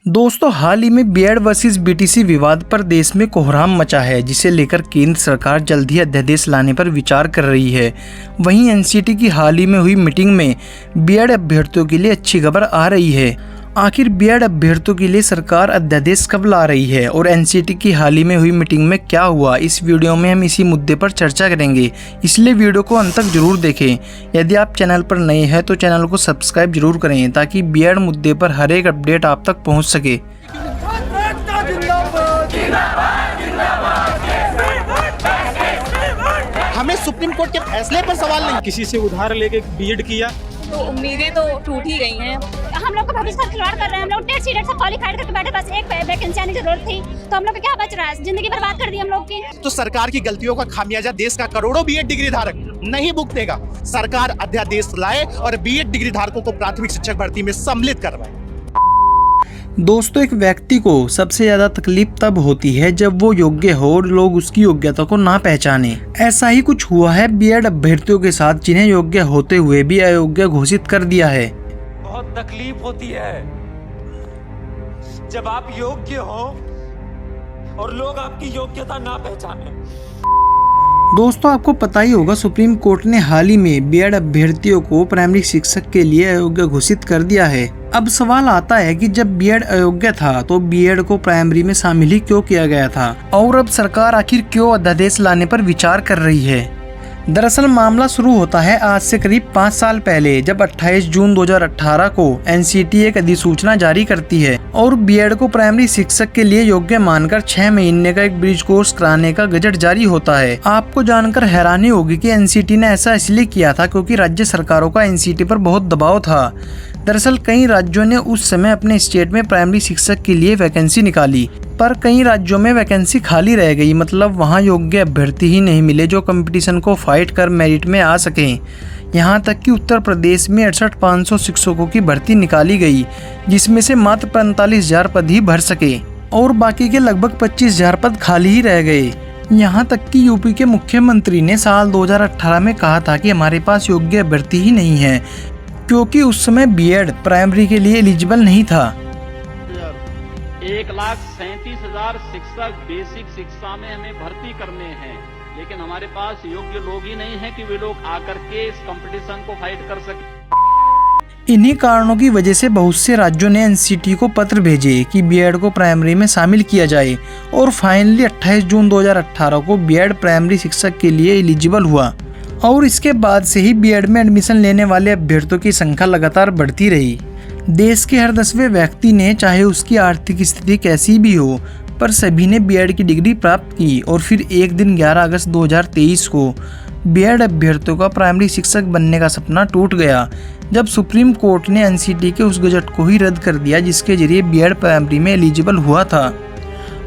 दोस्तों, हाल ही में BEd versus BTC विवाद पर देश में कोहराम मचा है, जिसे लेकर केंद्र सरकार जल्द ही अध्यादेश लाने पर विचार कर रही है। वहीं एनसीटी की हाल ही में हुई मीटिंग में बीएड अभ्यर्थियों के लिए अच्छी खबर आ रही है। आखिर बीएड अभ्यर्थियों के लिए सरकार अध्यादेश कब ला रही है और एनसीटी की हाल ही में हुई मीटिंग में क्या हुआ, इस वीडियो में हम इसी मुद्दे पर चर्चा करेंगे, इसलिए वीडियो को अंत तक जरूर देखें। यदि आप चैनल पर नए हैं तो चैनल को सब्सक्राइब जरूर करें ताकि बीएड मुद्दे पर हर एक अपडेट आप तक पहुंच सके। हमें सुप्रीम कोर्ट के फैसले पर सवाल नहीं, किसी से उधार लेके बीएड किया तो उम्मीदें तो टूट ही गई हैं। हम लोग को भविष्य का खिलवाड़ कर रहे हैं। हम लोग टेट सीटेट से क्वालिफाइड करके बैठे, बस एक वैकेंसी आने की जरूरत थी तो हम लोग को क्या बच रहा है, जिंदगी बर्बाद कर दी हम लोग की। तो सरकार की गलतियों का खामियाजा देश का करोड़ों बीएड डिग्री धारक नहीं भुगतेगा। सरकार अध्यादेश लाए और बीएड डिग्री धारकों को प्राथमिक शिक्षक भर्ती में सम्मिलित करवाए। दोस्तों, एक व्यक्ति को सबसे ज्यादा तकलीफ तब होती है जब वो योग्य हो और लोग उसकी योग्यता को ना पहचाने। ऐसा ही कुछ हुआ है बीएड अभ्यर्थियों के साथ, जिन्हें योग्य होते हुए भी अयोग्य घोषित कर दिया है। बहुत तकलीफ होती है जब आप योग्य हो और लोग आपकी योग्यता ना पहचाने। दोस्तों, आपको पता ही होगा, सुप्रीम कोर्ट ने हाल ही में बीएड अभ्यर्थियों को प्राइमरी शिक्षक के लिए अयोग्य घोषित कर दिया है। अब सवाल आता है कि जब बीएड अयोग्य था तो बीएड को प्राइमरी में शामिल ही क्यों किया गया था और अब सरकार आखिर क्यों अध्यादेश लाने पर विचार कर रही है। दरअसल मामला शुरू होता है आज से करीब 5 साल पहले, जब 28 जून 2018 को एनसीटी एक अधिसूचना जारी करती है और बीएड को प्राइमरी शिक्षक के लिए योग्य मानकर 6 महीने का एक ब्रिज कोर्स कराने का गजट जारी होता है। आपको जानकर हैरानी होगी कि एनसीटी ने ऐसा इसलिए किया था क्योंकि राज्य सरकारों का एनसीटी पर बहुत दबाव था। दरअसल कई राज्यों ने उस समय अपने स्टेट में प्राइमरी शिक्षक के लिए वैकेंसी निकाली, पर कई राज्यों में वैकेंसी खाली रह गई, मतलब वहां योग्य अभ्यर्थी ही नहीं मिले जो कंपटीशन को फाइट कर मेरिट में आ सकें। यहां तक कि उत्तर प्रदेश में 68,500 शिक्षकों की भर्ती निकाली गई, जिसमें से मात्र 45,000 पद ही भर सके और बाकी के लगभग 25,000 पद खाली ही रह गए। यहाँ तक कि यूपी के मुख्यमंत्री ने साल 2018 में कहा था कि हमारे पास योग्य अभ्यर्थी ही नहीं है, क्योंकि उस समय बीएड प्राइमरी के लिए एलिजिबल नहीं था। 1,37,000 शिक्षक बेसिक शिक्षा में हमें भर्ती करने हैं, लेकिन हमारे पास योग्य लोग ही नहीं है कि वे लोग आकर के इस कंपटीशन को फाइट कर सके। इन्हीं कारणों की वजह से बहुत से राज्यों ने एनसीटी को पत्र भेजे कि बीएड को प्राइमरी में शामिल किया जाए और फाइनली 28 जून 2018 को बीएड प्राइमरी शिक्षक के लिए एलिजिबल हुआ और इसके बाद से ही बीएड में एडमिशन लेने वाले अभ्यर्थियों की संख्या लगातार बढ़ती रही। देश के हर 10वें व्यक्ति ने, चाहे उसकी आर्थिक स्थिति कैसी भी हो, पर सभी ने बीएड की डिग्री प्राप्त की और फिर एक दिन 11 अगस्त 2023 को बीएड अभ्यर्थियों का प्राइमरी शिक्षक बनने का सपना टूट गया, जब सुप्रीम कोर्ट ने एनसीटी के उस गजट को ही रद्द कर दिया जिसके जरिए बीएड प्राइमरी में एलिजिबल हुआ था।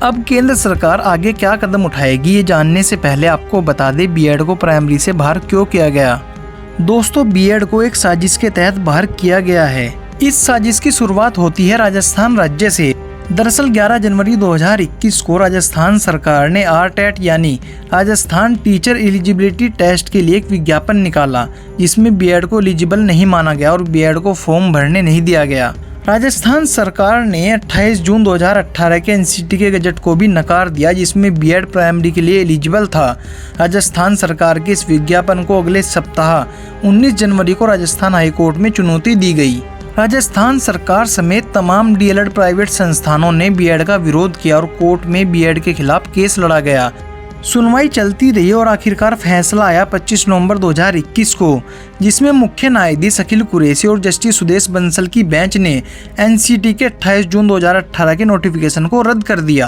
अब केंद्र सरकार आगे क्या कदम उठाएगी, ये जानने से पहले आपको बता दें बीएड को प्राइमरी से बाहर क्यों किया गया। दोस्तों, बीएड को एक साजिश के तहत बाहर किया गया है। इस साजिश की शुरुआत होती है राजस्थान राज्य से। दरअसल 11 जनवरी 2021 को राजस्थान सरकार ने आरटेट यानी राजस्थान टीचर एलिजिबिलिटी टेस्ट के लिए एक विज्ञापन निकाला, जिसमें बीएड को एलिजिबल नहीं माना गया और बीएड को फॉर्म भरने नहीं दिया गया। राजस्थान सरकार ने 28 जून 2018 के एनसीटी के गजट को भी नकार दिया, जिसमें बीएड प्राइमरी के लिए एलिजिबल था। राजस्थान सरकार के इस विज्ञापन को अगले सप्ताह 19 जनवरी को राजस्थान हाईकोर्ट में चुनौती दी गई। राजस्थान सरकार समेत तमाम डीएलएड प्राइवेट संस्थानों ने बीएड का विरोध किया और कोर्ट में बीएड के खिलाफ केस लड़ा गया। सुनवाई चलती रही और आखिरकार फैसला आया 25 नवंबर 2021 को, जिसमें मुख्य न्यायाधीश अखिल कुरैशी और जस्टिस सुदेश बंसल की बेंच ने एनसीटी के 28 जून 2018 के नोटिफिकेशन को रद्द कर दिया।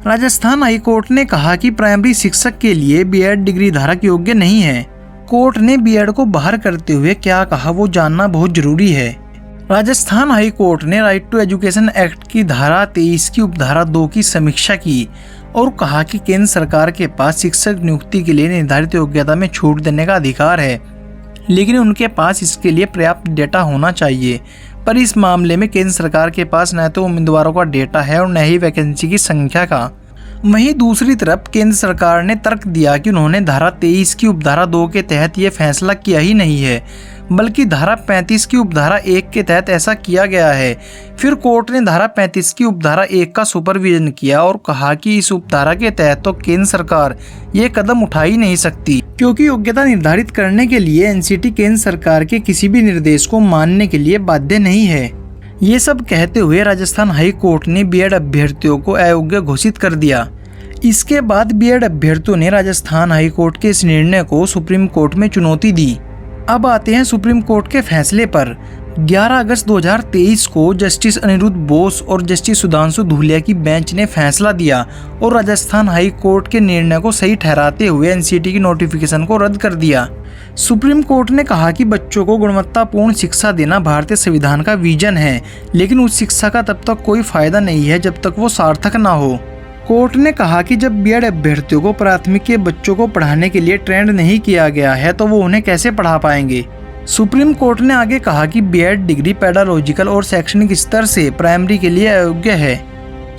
राजस्थान हाईकोर्ट ने कहा कि प्राइमरी शिक्षक के लिए बीएड डिग्री धारक योग्य नहीं है। कोर्ट ने बीएड को बाहर करते हुए क्या कहा वो जानना बहुत जरूरी है। राजस्थान हाई कोर्ट ने राइट टू एजुकेशन एक्ट की धारा 23 की उपधारा 2 की समीक्षा की और कहा कि केंद्र सरकार के पास शिक्षक नियुक्ति के लिए निर्धारित योग्यता में छूट देने का अधिकार है, लेकिन उनके पास इसके लिए पर्याप्त डेटा होना चाहिए। पर इस मामले में केंद्र सरकार के पास न तो उम्मीदवारों का डेटा है और न ही वैकेंसी की संख्या का। वहीं दूसरी तरफ केंद्र सरकार ने तर्क दिया कि उन्होंने धारा 23 की उपधारा 2 के तहत ये फैसला किया ही नहीं है, बल्कि धारा 35 की उपधारा 1 के तहत ऐसा किया गया है। फिर कोर्ट ने धारा 35 की उपधारा 1 का सुपरविजन किया और कहा कि इस उपधारा के तहत तो केंद्र सरकार ये कदम उठा ही नहीं सकती, क्योंकि योग्यता निर्धारित करने के लिए एनसीटी केंद्र सरकार के किसी भी निर्देश को मानने के लिए बाध्य नहीं है। ये सब कहते हुए राजस्थान हाई कोर्ट ने बीएड अभ्यर्थियों को अयोग्य घोषित कर दिया। इसके बाद बीएड अभ्यर्थियों ने राजस्थान हाई कोर्ट के इस निर्णय को सुप्रीम कोर्ट में चुनौती दी। अब आते हैं सुप्रीम कोर्ट के फैसले पर। 11 अगस्त 2023 को जस्टिस अनिरुद्ध बोस और जस्टिस सुधांशु धूलिया की बेंच ने फैसला दिया और राजस्थान हाई कोर्ट के निर्णय को सही ठहराते हुए एनसीटी की नोटिफिकेशन को रद्द कर दिया। सुप्रीम कोर्ट ने कहा कि बच्चों को गुणवत्तापूर्ण शिक्षा देना भारतीय संविधान का विजन है, लेकिन उस शिक्षा का तब तक कोई फायदा नहीं है जब तक वो सार्थक ना हो। कोर्ट ने कहा कि जब बीएड अभ्यर्थियों को प्राथमिक के बच्चों को पढ़ाने के लिए ट्रेंड नहीं किया गया है तो वो उन्हें कैसे पढ़ा पाएंगे। सुप्रीम कोर्ट ने आगे कहा कि बीएड डिग्री पेडागोजिकल और शैक्षणिक स्तर से प्राइमरी के लिए अयोग्य है।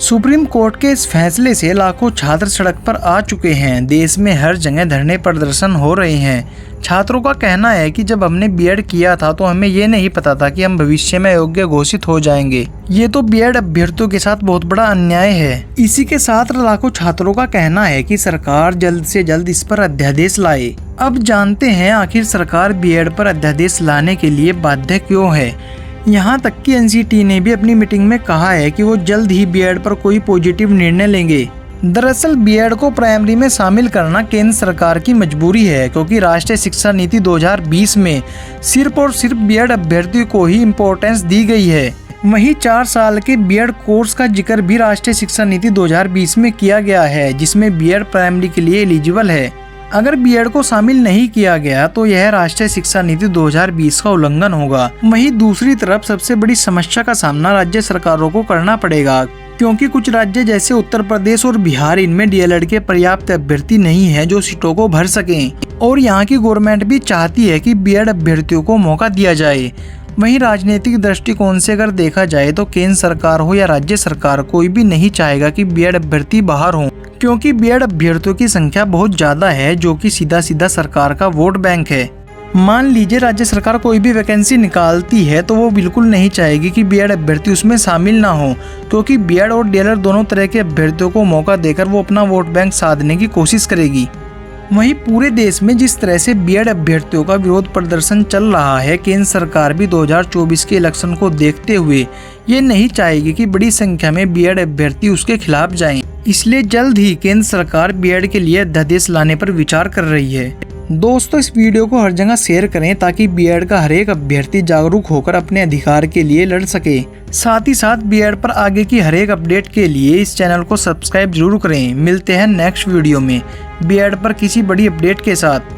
सुप्रीम कोर्ट के इस फैसले से लाखों छात्र सड़क पर आ चुके हैं। देश में हर जगह धरने प्रदर्शन हो रहे हैं। छात्रों का कहना है कि जब हमने बीएड किया था तो हमें ये नहीं पता था कि हम भविष्य में अयोग्य घोषित हो जाएंगे। ये तो बीएड अभ्यर्थियों के साथ बहुत बड़ा अन्याय है। इसी के साथ लाखों छात्रों का कहना है कि सरकार जल्द से जल्द इस पर अध्यादेश लाए। अब जानते हैं आखिर सरकार बीएड पर अध्यादेश लाने के लिए बाध्य क्यों है। यहाँ तक कि एनसीटी ने भी अपनी मीटिंग में कहा है कि वो जल्द ही बीएड पर कोई पॉजिटिव निर्णय लेंगे। दरअसल बीएड को प्राइमरी में शामिल करना केंद्र सरकार की मजबूरी है, क्योंकि राष्ट्रीय शिक्षा नीति 2020 में सिर्फ और सिर्फ बीएड अभ्यर्थियों को ही इम्पोर्टेंस दी गई है। वहीं 4 साल के बीएड कोर्स का जिक्र भी राष्ट्रीय शिक्षा नीति 2020 में किया गया है, जिसमें बीएड प्राइमरी के लिए एलिजिबल है। अगर बीएड को शामिल नहीं किया गया तो यह राष्ट्रीय शिक्षा नीति 2020 का उल्लंघन होगा। वहीं दूसरी तरफ सबसे बड़ी समस्या का सामना राज्य सरकारों को करना पड़ेगा, क्योंकि कुछ राज्य जैसे उत्तर प्रदेश और बिहार, इनमें डीएलएड के पर्याप्त अभ्यर्थी नहीं है जो सीटों को भर सकें। और यहाँ की गवर्नमेंट भी चाहती है कि बीएड अभ्यर्थियों को मौका दिया जाए। वहीं राजनीतिक दृष्टिकोण से अगर देखा जाए तो केंद्र सरकार हो या राज्य सरकार, कोई भी नहीं चाहेगा कि बीएड अभ्यर्थी बाहर हों, क्योंकि बीएड अभ्यर्थियों की संख्या बहुत ज्यादा है, जो कि सीधा सीधा सरकार का वोट बैंक है। मान लीजिए राज्य सरकार कोई भी वैकेंसी निकालती है तो वो बिल्कुल नहीं चाहेगी कि बीएड अभ्यर्थी उसमें शामिल ना हो, क्योंकि बीएड और डीएलएड दोनों तरह के अभ्यर्थियों को मौका देकर वो अपना वोट बैंक साधने की कोशिश करेगी। वहीं पूरे देश में जिस तरह से बीएड अभ्यर्थियों का विरोध प्रदर्शन चल रहा है, केंद्र सरकार भी 2024 के इलेक्शन को देखते हुए ये नहीं चाहेगी कि बड़ी संख्या में बीएड अभ्यर्थी उसके खिलाफ जाएं। इसलिए जल्द ही केंद्र सरकार बीएड के लिए अध्यादेश लाने पर विचार कर रही है। दोस्तों, इस वीडियो को हर जगह शेयर करें ताकि बीएड का हर एक अभ्यर्थी जागरूक होकर अपने अधिकार के लिए लड़ सके। साथ ही साथ बीएड पर आगे की हर एक अपडेट के लिए इस चैनल को सब्सक्राइब जरूर करें। मिलते हैं नेक्स्ट वीडियो में बीएड पर किसी बड़ी अपडेट के साथ।